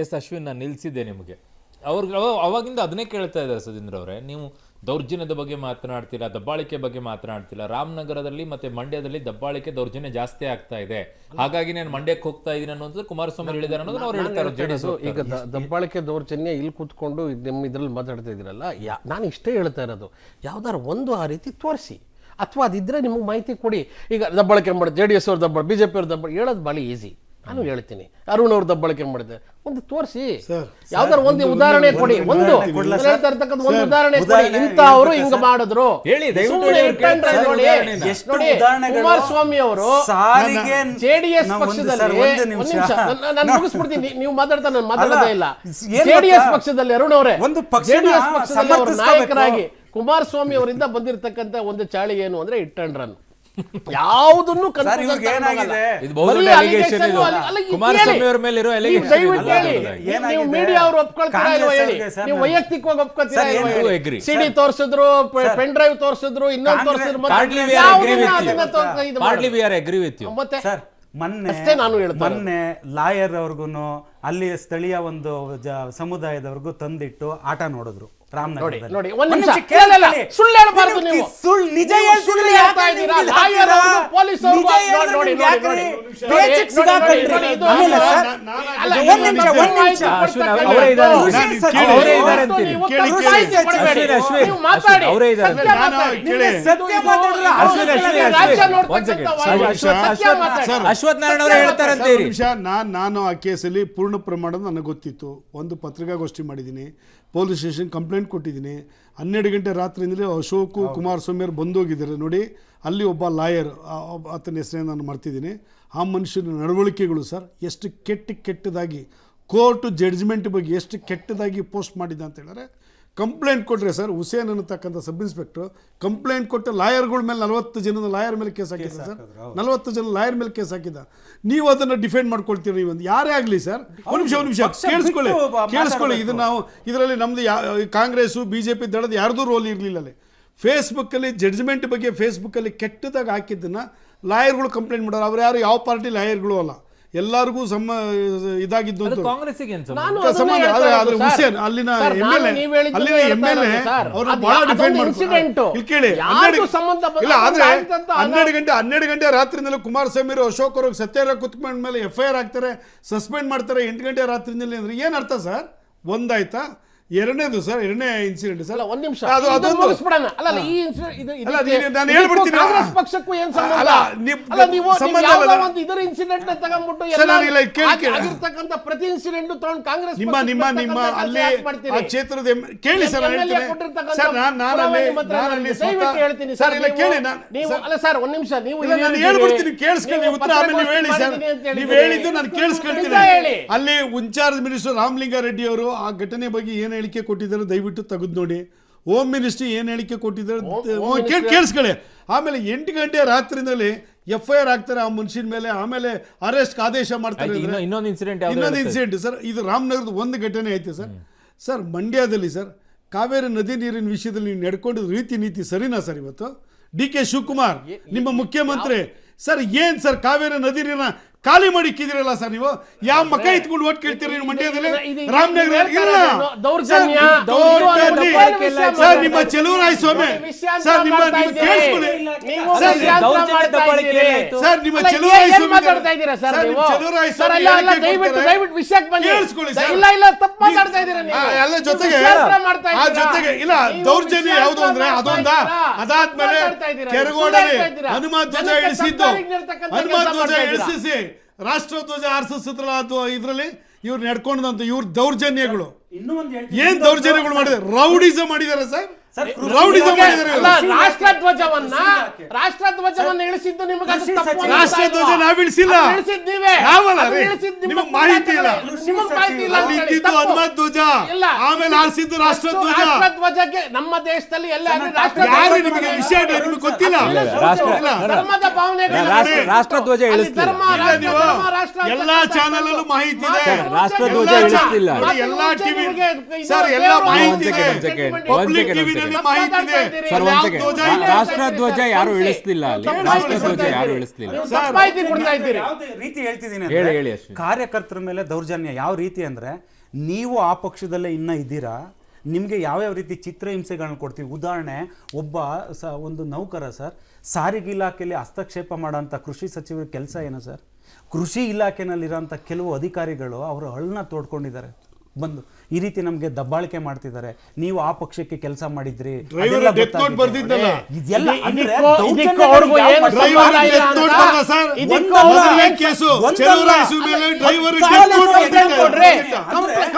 ಅಶ್ವಿನ್ ನಾನು ನಿಲ್ಸಿದ್ದೆ ನಿಮಗೆ ಅವಾಗಿಂದ ಅದನ್ನೇ ಕೇಳ್ತಾ ಇದ್ದಾರೆ ಸುಧೀಂದ್ರ ಅವರೇ. ನೀವು ದೌರ್ಜನ್ಯದ ಬಗ್ಗೆ ಮಾತನಾಡ್ತಿಲ್ಲ, ದಬ್ಬಾಳಿಕೆ ಬಗ್ಗೆ ಮಾತನಾಡ್ತಿಲ್ಲ. ರಾಮನಗರದಲ್ಲಿ ಮತ್ತೆ ಮಂಡ್ಯದಲ್ಲಿ ದಬ್ಬಾಳಿಕೆ ದೌರ್ಜನ್ಯ ಜಾಸ್ತಿ ಆಗ್ತಾ ಇದೆ, ಹಾಗಾಗಿ ನಾನು ಮಂಡ್ಯಕ್ಕೆ ಹೋಗ್ತಾ ಇದ್ದೀನಿ ಅನ್ನೋದು ಕುಮಾರಸ್ವಾಮಿ ಹೇಳಿದ್ದಾರೆ ಅನ್ನೋದು ಅವ್ರು ಹೇಳ್ತಾರೆ. ಈಗ ದಬ್ಬಾಳಿಕೆ ದೌರ್ಜನ್ಯ ಇಲ್ಲಿ ಕೂತ್ಕೊಂಡು ನಿಮ್ಮ ಇದ್ರಲ್ಲಿ ಮಾತಾಡ್ತಾ ಇದ್ದೀರಲ್ಲ, ನಾನು ಇಷ್ಟೇ ಹೇಳ್ತಾ ಇರೋದು, ಯಾವ್ದಾರು ಒಂದು ಆ ರೀತಿ ತೋರಿಸಿ, ಅಥವಾ ಅದಿದ್ರೆ ನಿಮಗೆ ಮಾಹಿತಿ ಕೊಡಿ. ಈಗ ದಬ್ಬಾಳಿಕೆ ಮಾಡಿ JDS ಅವ್ರ ದಬ್ಬಾಳ, BJP ಅವ್ರ ದಬ್ಬಾಳ ಹೇಳೋದು ಭಾಳ ಈಸಿ. ನಾನು ಹೇಳ್ತೀನಿ, ಅರುಣ್ ಅವ್ರ ದಬ್ಬಾಳಿಕೆ ಮಾಡಿದೆ, ಒಂದು ತೋರಿಸಿ, ಯಾವ್ದಾರು ಒಂದು ಉದಾಹರಣೆ ಕೊಡಿ. ಒಂದು ಹೇಳ್ತಾ ಇರ್ತಕ್ಕಂಥ ಒಂದು ಉದಾಹರಣೆ ಕೊಡಿ, ಇಂತ ಅವರು ಹಿಂಗ ಮಾಡಿದ್ರು ಕುಮಾರಸ್ವಾಮಿ ಅವರು JDS ಪಕ್ಷದಲ್ಲಿ. ನಾನು ಮುಗಿಸ್ಬಿಡ್ತೀನಿ, ನೀವು ಮಾತಾಡ್ತಾ ನಾನು ಮಾತಾಡೋದೇ ಇಲ್ಲ. JDS ಪಕ್ಷದಲ್ಲಿ ಅರುಣ್ ಅವರೇ, JDS ಪಕ್ಷದಲ್ಲಿ ಅವರು ನಾಯಕರಾಗಿ ಕುಮಾರಸ್ವಾಮಿ ಅವರಿಂದ ಬಂದಿರತಕ್ಕಂತ ಒಂದು ಚಾಳಿ ಏನು ಅಂದ್ರೆ ಹಿಟ್ ಅಂಡ್ ರನ್. ಯಾವುದನ್ನು ಮೀಡಿಯಾ ಅವರು ಒಪ್ಕೊಳ್ತಾರೆ ಇಲ್ವಾ ಹೇಳಿ, ನೀವು ವೈಯಕ್ತಿಕವಾಗಿ ಒಪ್ಕೊಳ್ತೀರಾ? CD ತೋರಿಸಿದ್ರು, ಪೆನ್ ಡ್ರೈವ್ ತೋರಿಸಿದ್ರು, ಇನ್ನೊಂದು ತೋರಿಸಿದ್ರು, ಮತ್ತೆ ಮೊನ್ನೆ ಲಾಯರ್ ಅವ್ರಿಗೂ ಅಲ್ಲಿ ಸ್ಥಳೀಯ ಒಂದು ಸಮುದಾಯದವ್ರಿಗೂ ತಂದಿಟ್ಟು ಆಟ ನೋಡಿದ್ರು ರಾಮನಗರದಲ್ಲಿ. ನೋಡಿ ಒಂದ್ ನಿಮಿಷ, ಸುಳ್ಳು ಹೇಳಬಾರ್ದು ನೀವು, ನಿಜ ಹೇಳ್ತಾ ಇದ್ದೀರಾ. ಲಾಯರ್ ಅವರು ಪೊಲೀಸ್ ಅವರು ಅಶ್ವಥ್ ನಾರಾಯಣ ಅವರು ಹೇಳ್ತಾರೆ. ನಾನು ಆ ಕೇಸಲ್ಲಿ ಪೂರ್ಣ ಪ್ರಮಾಣದ ನನಗೆ ಗೊತ್ತಿತ್ತು. ಒಂದು ಪತ್ರಿಕಾಗೋಷ್ಠಿ ಮಾಡಿದ್ದೀನಿ, ಪೊಲೀಸ್ ಸ್ಟೇಷನ್ ಕಂಪ್ಲೇಂಟ್ ಕೊಟ್ಟಿದ್ದೀನಿ. 12 ಗಂಟೆ ರಾತ್ರಿಯಿಂದಲೇ ಅಶೋಕ್ ಕುಮಾರಸ್ವಾಮಿ ಅವರು ಬಂದೋಗಿದ್ದಾರೆ ನೋಡಿ. ಅಲ್ಲಿ ಒಬ್ಬ ಲಾಯರ್, ಆತನ ಹೆಸರನ್ನು ನಾನು ಮರ್ತಿದ್ದೀನಿ. ಆ ಮನುಷ್ಯನ ನಡವಳಿಕೆಗಳು ಸರ್ ಎಷ್ಟು ಕೆಟ್ಟದಾಗಿ, ಕೋರ್ಟ್ ಜಡ್ಜ್ಮೆಂಟ್ ಬಗ್ಗೆ ಎಷ್ಟು ಕೆಟ್ಟದಾಗಿ ಪೋಸ್ಟ್ ಮಾಡಿದ್ದ ಅಂತ ಹೇಳಿದ್ರೆ, ಕಂಪ್ಲೇಂಟ್ ಕೊಟ್ಟರೆ ಸರ್, ಹುಸೇನ್ ಅನ್ನತಕ್ಕಂಥ ಸಬ್ ಇನ್ಸ್ಪೆಕ್ಟ್ರು ಕಂಪ್ಲೇಂಟ್ ಕೊಟ್ಟು ಲಾಯರ್ಗಳ ಮೇಲೆ 40 ಜನದ ಲಾಯರ್ ಮೇಲೆ ಕೇಸ್ ಹಾಕಿದ್ದ ಸರ್. 40 ಜನ ಲಾಯರ್ ಮೇಲೆ ಕೇಸ್ ಹಾಕಿದ್ದ. ನೀವು ಅದನ್ನು ಡಿಫೆಂಡ್ ಮಾಡ್ಕೊಳ್ತೀರಿ. ನೀವು ಒಂದು ಯಾರೇ ಆಗಲಿ ಸರ್, ಒಂದು ನಿಮಿಷ ಕೇಳಿಸ್ಕೊಳ್ಳಿ. ಇದು ನಾವು ಇದರಲ್ಲಿ ನಮ್ಮದು ಕಾಂಗ್ರೆಸ್ಸು BJP ದಳದ ಯಾರ್ದೂ ರೋಲ್ ಇರಲಿಲ್ಲ. ಅಲ್ಲಿ ಫೇಸ್ಬುಕ್ಕಲ್ಲಿ ಜಡ್ಜ್ಮೆಂಟ್ ಬಗ್ಗೆ ಫೇಸ್ಬುಕ್ಕಲ್ಲಿ ಕೆಟ್ಟದಾಗಿ ಹಾಕಿದ್ದನ್ನು ಲಾಯರ್ಗಳು ಕಂಪ್ಲೇಂಟ್ ಮಾಡೋರು. ಅವ್ರು ಯಾರು ಯಾವ ಪಾರ್ಟಿ ಲಾಯರ್ಗಳು ಅಲ್ಲ, ಎಲ್ಲರಿಗೂ ಇದಾಗಿದ್ದು ಅಂತ ಸಂಬಂಧ. ಆದ್ರೆ ಹುಸೇನ್ ಅಲ್ಲಿನ MLA ಅವ್ರನ್ನ ಬಹಳ ಡಿಫೆಂಡ್ ಮಾಡ್ಕೊಂಡು ಕೇಳಿ. ಇಲ್ಲ ಆದ್ರೆ 12 ಗಂಟೆ ರಾತ್ರಿಯಿಂದಲೂ ಕುಮಾರಸ್ವಾಮಿ ಅವರು ಅಶೋಕ್ ಅವ್ರಿಗೆ ಸತ್ಯಾಗ್ರಹ ಕುತ್ಕೊಂಡ ಮೇಲೆ FIR ಹಾಕ್ತಾರೆ, ಸಸ್ಪೆಂಡ್ ಮಾಡ್ತಾರೆ 8 ಗಂಟೆ ರಾತ್ರಿಯಿಂದಲೇ. ಅಂದ್ರೆ ಏನ್ ಅರ್ಥ ಸರ್? ಒಂದಾಯ್ತಾ? ಎರಡನೇದು ಸರ್, ಎರಡನೇ ಇನ್ಸಿಡೆಂಟ್ ಸರ್. ಒಂದ್ ನಿಮಿಷ, ನಾನು ಹೇಳ್ಬಿಡ್ತೀನಿ. ಕಾಂಗ್ರೆಸ್ ಪಕ್ಷಕ್ಕೂ ಏನ್ ಸಂಬಂಧ? ಇದರ ಇನ್ಸಿಡೆಂಟ್ ತಗೊಂಡ್ಬಿಟ್ಟು ಆಗಿರ್ತಕ್ಕಂಥ ಪ್ರತಿ ಇನ್ಸಿಡೆಂಟ್ ತಗೊಂಡು ಕಾಂಗ್ರೆಸ್ ನಿಮ್ಮ ಅಲ್ಲಿ ಆ ಕ್ಷೇತ್ರದ ಕೇಳಿ ಸರ್. ಹೇಳ್ತೀನಿ ಸರ್, ನೀವು ಅಲ್ಲ ಸರ್, ಒಂದ್ ನಿಮಿಷ, ನೀವು ಹೇಳ್ಬಿಡ್ತೀನಿ, ಕೇಳಿಸ್ಕೊಳ್ಳಿ. ಉತ್ತರ ಆಮೇಲೆ ಹೇಳಿ ಸರ್. ನೀವು ಹೇಳಿದ್ದು ನಾನು ಕೇಳಿಸ್ಕೊಳ್ತೀನಿ. ಅಲ್ಲಿ ಇನ್ಚಾರ್ಜ್ ಮಿನಿಸ್ಟರ್ ರಾಮಲಿಂಗಾರೆಡ್ಡಿ ಅವರು ಆ ಘಟನೆ ಬಗ್ಗೆ ಏನು ಹೇಳಿಕೆ ಕೊಟ್ಟಿದ್ದಾರೆ ದಯವಿಟ್ಟು ತೆಗೆದು ನೋಡಿ. ಹೋಮ್ ಮಿನಿಸ್ಟ್ರಿ ಏನು ಹೇಳಿಕೆ ಕೊಟ್ಟಿದ್ದಾರೆ ಕೇಳಿಸ್ಕೊಳ್ಳಿ. ಆಮೇಲೆ 8 ಗಂಟೆ ರಾತ್ರಿನಲ್ಲಿ FIR ಆಗ್ತಾರೆ ಆ ಮನುಷ್ಯನ ಮೇಲೆ, ಆಮೇಲೆ ಅರೆಸ್ಟ್ ಆದೇಶ ಮಾಡ್ತಾರೆ. ಇನ್ನೊಂದು ಇನ್ಸಿಡೆಂಟ್ ಸರ್, ಇದು ರಾಮನಗರದ ಒಂದು ಘಟನೆ ಐತೆ ಸರ್. ಸರ್ ಮಂಡ್ಯದಲ್ಲಿ ಸರ್ ಕಾವೇರಿ ನದಿ ನೀರಿನ ವಿಷಯದಲ್ಲಿ ನೀವು ನಡ್ಕೊಂಡಿದ್ದ ರೀತಿ ನೀತಿ ಸರಿನಾ ಸರ್? ಇವತ್ತು DK ಶಿವಕುಮಾರ್ ನಿಮ್ಮ ಮುಖ್ಯಮಂತ್ರಿ ಸರ್, ಏನ್ ಸರ್ ಕಾವೇರಿ ನದಿ ನೀರನ್ನ ಖಾಲಿ ಮಾಡಿ ಇಕ್ಕಿದಿರಲ್ಲ ಸರ್. ನೀವು ಯಾವ ಮಕ್ಕ ಇಟ್ಕೊಂಡು ಓಟ್ ಕೇಳ್ತೀರಿ ನೀವು ಮಂಡ್ಯದಲ್ಲಿ? ರಾಮನಗರ ಸರ್, ನಿಮ್ಮ ಚೆಲುವರಾಯ ಸ್ವಾಮಿ ಸರ್, ನಿಮ್ಮ ಕೇಳಿಸ್ಕೊಳ್ಳಿ ಸರ್, ನಿಮ್ಮ ಚೆಲುವರಾಯ ಸ್ವಾಮಿ ಜೊತೆಗೆ ಇಲ್ಲ ದೌರ್ಜನ್ಯ ಯಾವುದು ಅಂದ್ರೆ ಅದೊಂದ. ಅದಾದ್ಮೇಲೆ ಕೆರಗೋಡಲ್ಲಿ ಹನುಮಾನ್ ಧ್ವಜ ಇಳಿಸಿದ್ದು, ಹನುಮಾನ್ ಧ್ವಜ ಇಳಿಸಿ ರಾಷ್ಟ್ರಧ್ವಜ ಆರಿಸಿದ್ರಲ್ಲ, ಅದು ಇದರಲ್ಲಿ ಇವ್ರು ನಡ್ಕೊಂಡಂತ ಇವ್ರ ದೌರ್ಜನ್ಯಗಳು ಏನ್ ದೌರ್ಜನ್ಯಗಳು ಮಾಡಿದ್ದಾರೆ? ರೌಡಿಸಂ ಮಾಡಿದ್ದಾರೆ ಸರ್. ರಾಷ್ಟ್ರಧ್ವಜವನ್ನ ಇಳಿಸಿದ್ದು ನಿಮಗೆ ರಾಷ್ಟ್ರಧ್ವಜ ನಾವು ಇಳಿಸಿಲ್ಲ, ನಿಮಗೆ ಮಾಹಿತಿ ಇಲ್ಲ. ಹನುಮಂತ ಧ್ವಜ ಆಮೇಲೆ ಆರಿಸಿದ್ದು ರಾಷ್ಟ್ರಧ್ವಜಕ್ಕೆ. ನಮ್ಮ ದೇಶದಲ್ಲಿ ಎಲ್ಲ ನಿಮಗೆ ವಿಷಯ ನಿಮಗೆ ಗೊತ್ತಿಲ್ಲ. ಧರ್ಮದ ಭಾವನೆ ರಾಷ್ಟ್ರಧ್ವಜ ಎಲ್ಲಾ ಚಾನೆಲ್ ಅಲ್ಲೂ ಮಾಹಿತಿ ಇದೆ. ರಾಷ್ಟ್ರಧ್ವಜ ಇಳಿಸ್ತಿಲ್ಲ, ಎಲ್ಲಾ ಟಿವಿ ಸರ್, ಎಲ್ಲ ಮಾಹಿತಿ ಇದೆ. ಪಬ್ಲಿಕ್ ಟಿವಿ ನಿಮ್ಮ ಮಾಹಿತಿ ಇದೆ. ಸರ್ ಒಂದ್ ಸೆಕೆಂಡ್, ಧ್ವಜ ಇಲ್ಲ. ರಾಷ್ಟ್ರಧ್ವಜ ಯಾರು ಇಳಿಸ್ಲಿಲ್ಲ ಅಲ್ಲಿ, ರಾಷ್ಟ್ರಧ್ವಜ ಯಾರು ಇಳಿಸ್ಲಿಲ್ಲ. ಮಾಹಿತಿ ಕೊಡ್ತಾ ಇದ್ದೀರಿ. ಯಾವುದೇ ರೀತಿ ಹೇಳ್ತಿದ್ದೀನಿ ಹೇಳಿ ಅಂದ್ರೆ, ಹೇಳಿ ಅಶ್ವಿನ್. ಕಾರ್ಯಕರ್ತರ ಮೇಲೆ ದೌರ್ಜನ್ಯ ಯಾವ ರೀತಿ ಅಂದ್ರೆ, ನೀವು ಆ ಪಕ್ಷದಲ್ಲೇ ಇನ್ನ ಇದ್ದೀರಾ, ನಿಮಗೆ ಯಾವ್ಯಾವ ರೀತಿ ಚಿತ್ರಹಿಂಸೆಗಳನ್ನ ಕೊಡ್ತೀವಿ. ಉದಾಹರಣೆ, ಒಂದು ನೌಕರ ಸರ್, ಸಾರಿಗೆ ಇಲಾಖೆಯಲ್ಲಿ ಹಸ್ತಕ್ಷೇಪ ಮಾಡೋಂಥ ಕೃಷಿ ಸಚಿವರ ಕೆಲಸ ಏನು ಸರ್? ಕೃಷಿ ಇಲಾಖೆನಲ್ಲಿರೋಂಥ ಕೆಲವು ಅಧಿಕಾರಿಗಳು ಅವರ ಹಳ್ಳನ್ನ ತೋಡ್ಕೊಂಡಿದ್ದಾರೆ, ಬಂದು ಈ ರೀತಿ ನಮಗೆ ದಬ್ಬಾಳಿಕೆ ಮಾಡ್ತಿದ್ದಾರೆ. ನೀವು ಆ ಪಕ್ಷಕ್ಕೆ ಕೆಲಸ ಮಾಡಿದ್ರಿ, ಡ್ರೈವರ್ ಅದೆಲ್ಲ ಡೆತ್ ನೋಟ್ ಗೊತ್ತಾಗಿದೆ. ಬರ್ದಿದ್ದಲ್ಲ. ಇದೆಲ್ಲ ಅಂದ್ರೆ ಇದಕ್ಕೂ ಅವ್ರಿಗೂ ಏನು ದೌರ್ಜನ್ಯ ಸಂಬಂಧ ಇಲ್ಲ ಡೆತ್ ನೋಟ್ ಅಂತ. ಬರಲ್ಲ ಸರ್. ಇದಕ್ಕೂ ಮೊದಲನೇ ಅವ್ರು ಕೇಸು ಒಂದಲ್ಲ, ಚೆಲುವರಾಯಸು ಮೇಲೆ ಡ್ರೈವರ್ ಹತ್ತು ಡೆತ್ ನೋಟ್ ಸಾವಿರ ಬರ್ದಿದೆ. ಕೊಡ್ರಿ,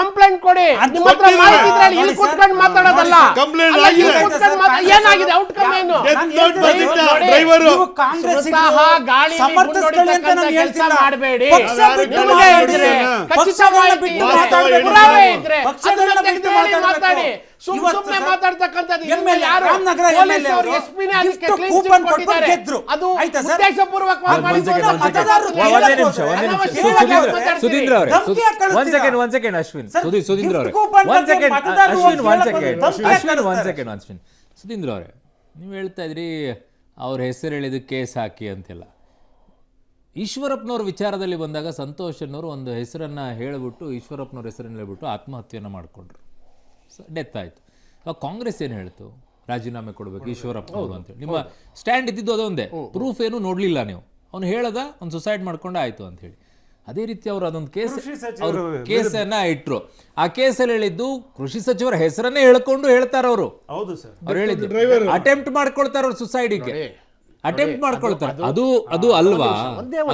ಕಂಪ್ಲೇಂಟ್ ಕೊಡಿ. ನಿಮ್ಮ ಹತ್ರ ಮಾಹಿತಿ ಇದ್ರೆ ಅಲ್ಲಿ ಇಲ್ಲಿ ಕೂತ್ಕೊಂಡು ಮಾತಾಡೋದಲ್ಲ. ಕಂಪ್ಲೇಂಟ್ ಅಲ್ಲ, ಇಲ್ಲಿ ಆಗಿದೆ. ಕೂತ್ಕೊಂಡು ಏನಾಗಿದೆ ಔಟ್ಕಮ್ ಏನು? ಡೆತ್ ನೋಟ್ ಬರ್ದಿದ್ದ ನೋಡಿ, ಡ್ರೈವರ್ ನೀವು ಕಾಂಗ್ರೆಸ್ ಸ್ವತಃ ಗಾಳಿ ಸಮರ್ಥಿಸ್ಕೊಳ್ಳಿ ಅಂತ ನಾನು ಕೆಲಸ ಹೇಳ್ತಿಲ್ಲ. ಮಾಡಬೇಡಿ. ಪಕ್ಷ ಬಿಟ್ಟು ನಿಮಗೆ ಇದ್ರೆ ಮಾತಾಡಿ. ಖಚಿತ ಮಾಹಿತಿ ಇದ್ರೆ, ಮಾತಾಡಿ. ಪುರಾವೆ ಇದ್ರೆ ಪಕ್ಷಗಳನ್ನ ಅದನ್ನ ಬಿಟ್ಟು ತೆಗೆದು ಮಾತಾಡ್ಬೇಕು. ಮಾತಾಡಿ. ಸುಮ್ಮನೆ ಇವತ್ತು ಸರ್ ಮಾತಾಡ್ತಕ್ಕಂಥದ್ದು MLA ಯಾರು ರಾಮನಗರ ಪೊಲೀಸ್ MLA ಅವರು ಅವರು SP ನೇ ಅದಕ್ಕೆ gift clean coupon sheet ಕೊಟ್ಟು ಕೊಟ್ಟಿದ್ದಾರೆ. ಗೆದ್ರು. ಅದು ಆಯ್ತಾ ಸರ್? ಉದ್ದೇಶಪೂರ್ವಕವಾಗಿ ಒಂದ್ ಮಾಡಿದ್ದು ಸೆಕೆಂಡ್, ಅಂತ ಮತದಾರರು ಮಾತಾಡ್ತಾರೆ. ಒಂದೇ ನಿಮಿಷ, ಒಂದೇ ನಿಮಿಷ. ಸುಧೀಂದ್ರ ಅವರೇ, ಧಮ್ಕಿ ಯಾಕೆ ಕಳಿಸ್ತೀರಾ? ಒಂದ್ ಸೆಕೆಂಡ್ ಅಶ್ವಿನ್, ಸರ್, ಸುಧೀಂದ್ರ ಅವರೇ, gift coupon ಒಂದ್ ಸೆಕೆಂಡ್ ಮತದಾರರು ಅಶ್ವಿನ್, ಒಂದ್ ಹೇಳಕ್ ಸೆಕೆಂಡ್ ಧಮ್ಕಿ ಯಾಕೆ ಅಶ್ವಿನ್, ಒಂದ್ ಕಳಿಸ್ತಾರೆ? ಸೆಕೆಂಡ್ ಅಶ್ವಿನ್. ಸುಧೀಂದ್ರ ಅವರೇ, ನೀವು ಹೇಳ್ತಾ ಇದ್ರಿ ಅವ್ರ ಹೆಸರು ಹೇಳಿದ ಕೇಸ್ ಹಾಕಿ ಅಂತೆಲ್ಲ. ಈಶ್ವರಪ್ಪನವ್ರ ವಿಚಾರದಲ್ಲಿ ಬಂದಾಗ ಸಂತೋಷ್ ಅನ್ನೋರು ಒಂದು ಹೆಸರನ್ನ ಹೇಳ್ಬಿಟ್ಟು, ಈಶ್ವರಪ್ಪನವ್ರ ಹೆಸರನ್ನ ಹೇಳ್ಬಿಟ್ಟು ಆತ್ಮಹತ್ಯೆಯನ್ನು ಮಾಡಿಕೊಂಡ್ರು, ಡೆತ್ ಆಯ್ತು. ಕಾಂಗ್ರೆಸ್ ಏನು ಹೇಳ್ತು, ರಾಜೀನಾಮೆ ಕೊಡಬೇಕು ಈಶ್ವರಪ್ಪನವರು ಅಂತೇಳಿ. ನಿಮ್ಮ ಸ್ಟ್ಯಾಂಡ್ ಇದ್ದಿದ್ದು ಅದೊಂದೇ, ಪ್ರೂಫ್ ಏನು ನೋಡಲಿಲ್ಲ ನೀವು. ಅವ್ನು ಹೇಳದ ಒಂದು ಸುಸೈಡ್ ಮಾಡ್ಕೊಂಡ ಆಯ್ತು ಅಂತ ಹೇಳಿ. ಅದೇ ರೀತಿ ಅವರು ಅದೊಂದು ಕೇಸನ್ನ ಇಟ್ರು. ಆ ಕೇಸಲ್ಲಿ ಹೇಳಿದ್ದು ಕೃಷಿ ಸಚಿವರ ಹೆಸರನ್ನೇ ಹೇಳ್ಕೊಂಡು ಹೇಳ್ತಾರ ಅವರು. ಹೌದು ಸರ್, ಅವ್ರು ಹೇಳಿದ್ದು ಅಟೆಂಪ್ಟ್ ಮಾಡ್ಕೊಳ್ತಾರ ಅವ್ರು ಸುಸೈಡಿಗೆ, ಅಟೆಂಪ್ಟ್ ಮಾಡ್ಕೊಳ್ತಾರೆ. ಅದು ಅಲ್ವಾ?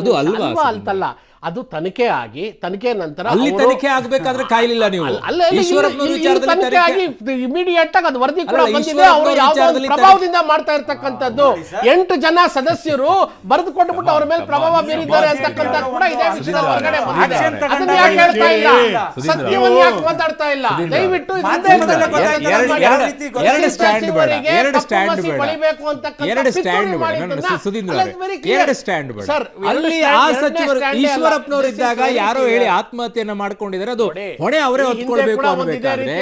ಅದು ಅಲ್ವಾ? ಅಂತಲ್ಲ, ಅದು ತನಿಖೆ ಆಗಿ ತನಿಖೆ ನಂತರ ಅಲ್ಲಿ ತನಿಖೆ ಆಗ್ಬೇಕಾದ್ರೆ ಕಾಯ್ಲಿಲ್ಲ ನೀವು. ಈಶ್ವರಪ್ಪನವ್ರ ವಿಚಾರದಲ್ಲಿ ತನಿಖೆ ಇಮಿಡಿಯೇಟ್ ಆಗಿ ಅದು ವರದಿ ಕೂಡ ಅಲ್ಲ, ಬಂದಿದೆ. ಈಶ್ವರಪ್ಪನವ್ರ ಅವರು ಯಾವುದೋ ಒಂದು ವಿಚಾರದಲ್ಲಿ ಪ್ರಭಾವದಿಂದ ಮಾಡ್ತಾ ಇರ್ತಕ್ಕಂಥದ್ದು. 8 ಜನ ಸದಸ್ಯರು ಬರೆದು ಕೊಟ್ಬಿಟ್ಟು ಅವ್ರ ಮೇಲೆ ಪ್ರಭಾವ ಬೀರಿದ್ದಾರೆ ಅಂತಕ್ಕಂಥ ಕೂಡ ಇದೇ ವಿಷಯದ ಹೊರಗಡೆ ಬಂದಿದೆ. ಅದನ್ನ ಯಾಕೆ ಹೇಳ್ತಾ ಇಲ್ಲ? ಸತ್ಯವನ್ನು ಯಾಕೆ ಮಾತಾಡ್ತಾ ಇಲ್ಲ? ದಯವಿಟ್ಟು ಎರಡು ಸ್ಟ್ಯಾಂಡ್ ಬೇಡ, ಎರಡು ಸ್ಟ್ಯಾಂಡ್ ಬೇಡ, ಎರಡು ಸ್ಟ್ಯಾಂಡ್ ಬೇಡ. ಸುಧೀಂದ್ರ ಅವರೇ, ಎರಡು ಸ್ಟ್ಯಾಂಡ್ ಬೇಡ. ಅಲ್ಲಿ ಆ ಸಚಿವರು ಈಶ್ವರಪ್ಪನವರು ಇದ್ದಾಗ ಯಾರೋ ಹೇಳಿ ಆತ್ಮಹತ್ಯೆಯನ್ನ ಮಾಡ್ಕೊಂಡಿದ್ದಾರೆ, ಅದು ಹೊಣೆ ಅವರೇ ಹೊತ್ಕೊಳ್ಬೇಕು ಅನ್ಬೇಕಾದ್ರೆ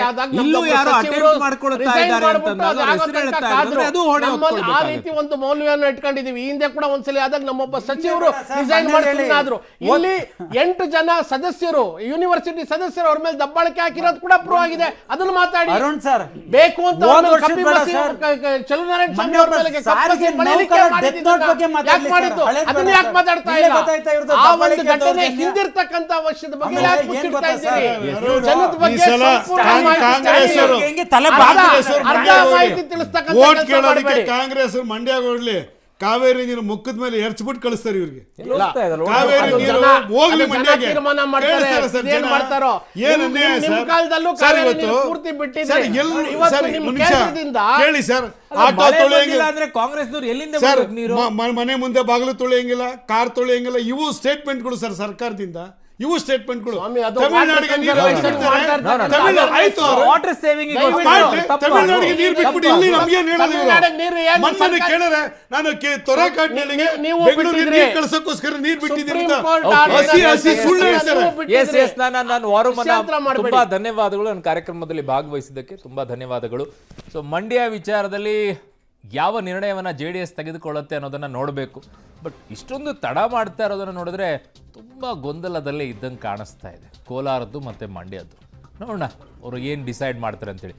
ಇಲ್ಲೂ ಯಾರೋ ಅಟೆಂಪ್ಟ್ ಮಾಡ್ಕೊಳ್ತಾ ಇದ್ದಾರೆ ಅಂತಂದಾಗ ಹೆಸರು ಹೇಳ್ತಾ ಇದ್ದಾರೆ, ಅದು ಹೊಣೆ ಆ ಹೊತ್ಕೊಳ್ಬೇಕು. ರೀತಿ ಒಂದು ಮೌಲ್ಯವನ್ನು ಇಟ್ಕೊಂಡಿದೀವಿ. ಹಿಂದೆ ಕೂಡ ಒಂದ್ಸಲಿ ಆದಾಗ ನಮ್ಮೊಬ್ಬ ಸಚಿವರು ರಿಸೈನ್ ಮಾಡಿದ್ರು. ಇಲ್ಲಿ 8 ಜನ ಸದಸ್ಯರು, ಯೂನಿವರ್ಸಿಟಿ ಸದಸ್ಯರು ಅವ್ರ ಮೇಲೆ ದಬ್ಬಾಳಿಕೆ ಹಾಕಿರೋದು ಕೂಡ ಪ್ರೂವ್ ಆಗಿದೆ. ಅದನ್ನ ಮಾತಾಡಿ. ಅರುಣ್ ಸರ್, ಬೇಕು ಅಂತ ಹೋದ ವರ್ಷದ ಬೇಡ ಸರ್. ಚಲುನಾರಾಯಣ ಸ್ವಾಮಿ ಅವ್ರ ಮೇಲೆ ಸಾರಿಗೆ ನೌಕರರ ಡೆತ್ ನೋಟ್ ಬಗ್ಗೆ ಮಾತಾಡ್ಲಿ ಸರ್. ಅದನ್ನ ಯಾಕೆ ಮಾತಾಡ್ತಾ ಇಲ್ಲೇ ಇಲ್ಲ? ಗೊತ್ತಾಯ್ತಾ ಇವ್ರದ್ದು ಆ ಒಂದು ದಬ್ಬಾಳಿಕೆ ಘಟನೆ ದೌರ್ಜನ್ಯ. ಹಿಂದಿರ್ತಕ್ಕಂಥ ವರ್ಷದ ಬಗ್ಗೆ ಆಮೇಲೆ ಯಾಕೆ ಏನ್ ಮುಚ್ಚಿಡ್ತಾ ಗೊತ್ತಾ ಇದ್ದೀರಿ? ಸರ್? ಜನದ ಬಗ್ಗೆ ಈ ಸಲ ಸಂಪೂರ್ಣ ಮಾಹಿತಿ ಕಾಂಗ್ರೆಸ್ ಅವರು ಹೆಂಗೆ ತಲೆ ಅರ್ಧ- ಬಾಗ್ಲಿಗೆ ಅರ್ಧ ಮಾಹಿತಿ ತಿಳಿಸ್ತಕ್ಕಂಥ ವೋಟ್ ಕೆಲಸ ಕೇಳೋದಕ್ಕೆ ಮಾಡಬೇಡಿ. ಕಾಂಗ್ರೆಸ್ ಮಂಡ್ಯ ಹೋಗ್ಲಿ, ಕಾವೇರಿ ನೀರು ಮುಖದ ಮೇಲೆ ಎರಚ್ಬಿಟ್ಟು ಕಳಿಸ್ತಾರೆ ಇವ್ರಿಗೆ. ಹೋಗ್ತಾ ಇದ್ದಾರೆ. ಕಾವೇರಿ ಅದು ನೀರು ಜನ- ಹೋಗ್ಲಿ ಅದು ಜನ ಮಂಡ್ಯಗೆ. ತೀರ್ಮಾನ ಮಾಡ್ತಾರೆ. ಕೇಳಿಸ್ತಾರಾ ಸರ್ ಇದೇನ್ ಜನ? ಮಾಡ್ತಾರೋ? ಏನ್ ನಿಮ್- ಅನ್ಯಾಯ ನಿಮ್ ಸರ್? ಕಾಲದಲ್ಲೂ ಸರ್ ಕಾವೇರಿ ಇವತ್ತು ನೀರು ಪೂರ್ತಿ ಬಿಟ್ಟಿದೆ. ಸರ್ ಇವತ್ತು ಸರ್ ನಿಮ್ ಒಂದು ನಿಮಿಷ ಕೇಂದ್ರದಿಂದ ಕೇಳಿ ಸರ್, ಅಲ್ಲ, ಆಟೋ ಮಳೆ ತೊಳೆಯಂಗಿಲ್ಲ ಬಂದಿಲ್ಲ ಅಂದ್ರೆ ಕಾಂಗ್ರೆಸ್ನವ್ರು ಎಲ್ಲಿಂದ ಸರ್, ಬರ್ಬೇಕು ನೀರು? ಮನೆ ಮುಂದೆ ಬಾಗಿಲು ತೊಳೆಯಂಗಿಲ್ಲ, ಕಾರ್ ತೊಳೆಯಂಗಿಲ್ಲ. ಇವು ಸ್ಟೇಟ್ಮೆಂಟ್ಗಳು ಸರ್ ಸರ್ಕಾರದಿಂದ, ಇವು ಸ್ಟೇಟ್ಮೆಂಟ್ಗಳು. ಸ್ವಾಮಿ, ಅದು ತಮಿಳ್ನಾಡಿಗೆ water ನೀರು conservation ಬಿಡ್ತಾರೆ. ಮಾಡ್ತಾ ತಮಿಳ್ ಇರ್ತಾರೆ. ಆಯ್ತು ಅವ್ರು. ವಾಟರ್ ಸೇವಿಂಗ್ ತಮಿಳ್ನಾಡಿಗೆ ನೀರು ಬಿಟ್ಬಿಟ್ಟು ಇಲ್ಲಿ ನಮ್ಗೆ ಹೇಳೋದು ಇವ್ರು. ತಮಿಳ್ನಾಡಿಗೆ ನೀರು ಏನು ಮೊನ್ನೆ ಸರ್ಕಾರ- ಕೇಳಿದ್ರೆ ನಾನು ತೊರೆಕಾಟ್ನಲ್ಲಿ ನೀವು ಬೆಂಗಳೂರಿಗೆ ಬಿಟ್ಟಿದ್ರಿ. ನೀರು ಕಳ್ಸೋಕ್ಕೋಸ್ಕರ ನೀರು ಬಿಟ್ಟಿದ್ದೀನಿ ಅಂತ ಸುಪ್ರೀಂ ಕೋರ್ಟ್ ಹಸಿ ಆದೇಶ ಹಸಿ ಸುಳ್ಳು ಹೇಳ್ತಾರೆ. ನೀವು ಬಿಟ್ಟಿದ್ರಿ. ಎಸ್ ನಾನು ವಾರುಮನ ವಿಷಯಾಂತರ ಮಾಡ್ಬೇಡಿ. ತುಂಬಾ ಧನ್ಯವಾದಗಳು ನನ್ನ ಕಾರ್ಯಕ್ರಮದಲ್ಲಿ ಭಾಗವಹಿಸಿದ್ದಕ್ಕೆ ತುಂಬಾ ಧನ್ಯವಾದಗಳು. ಸೊ ಮಂಡ್ಯ ವಿಚಾರದಲ್ಲಿ ಯಾವ ನಿರ್ಣಯವನ್ನ JDS ತೆಗೆದುಕೊಳ್ಳುತ್ತೆ ಅನ್ನೋದನ್ನ ನೋಡಬೇಕು. ಬಟ್ ಇಷ್ಟೊಂದು ತಡ ಮಾಡ್ತಾ ಇರೋದನ್ನ ನೋಡಿದ್ರೆ ತುಂಬಾ ಗೊಂದಲದಲ್ಲೇ ಇದ್ದಂಗೆ ಕಾಣಿಸ್ತಾ ಇದೆ, ಕೋಲಾರದ್ದು ಮತ್ತೆ ಮಂಡ್ಯದ್ದು. ನೋಡೋಣ ಅವರು ಏನು ಡಿಸೈಡ್ ಮಾಡ್ತಾರೆ ಅಂತೇಳಿ.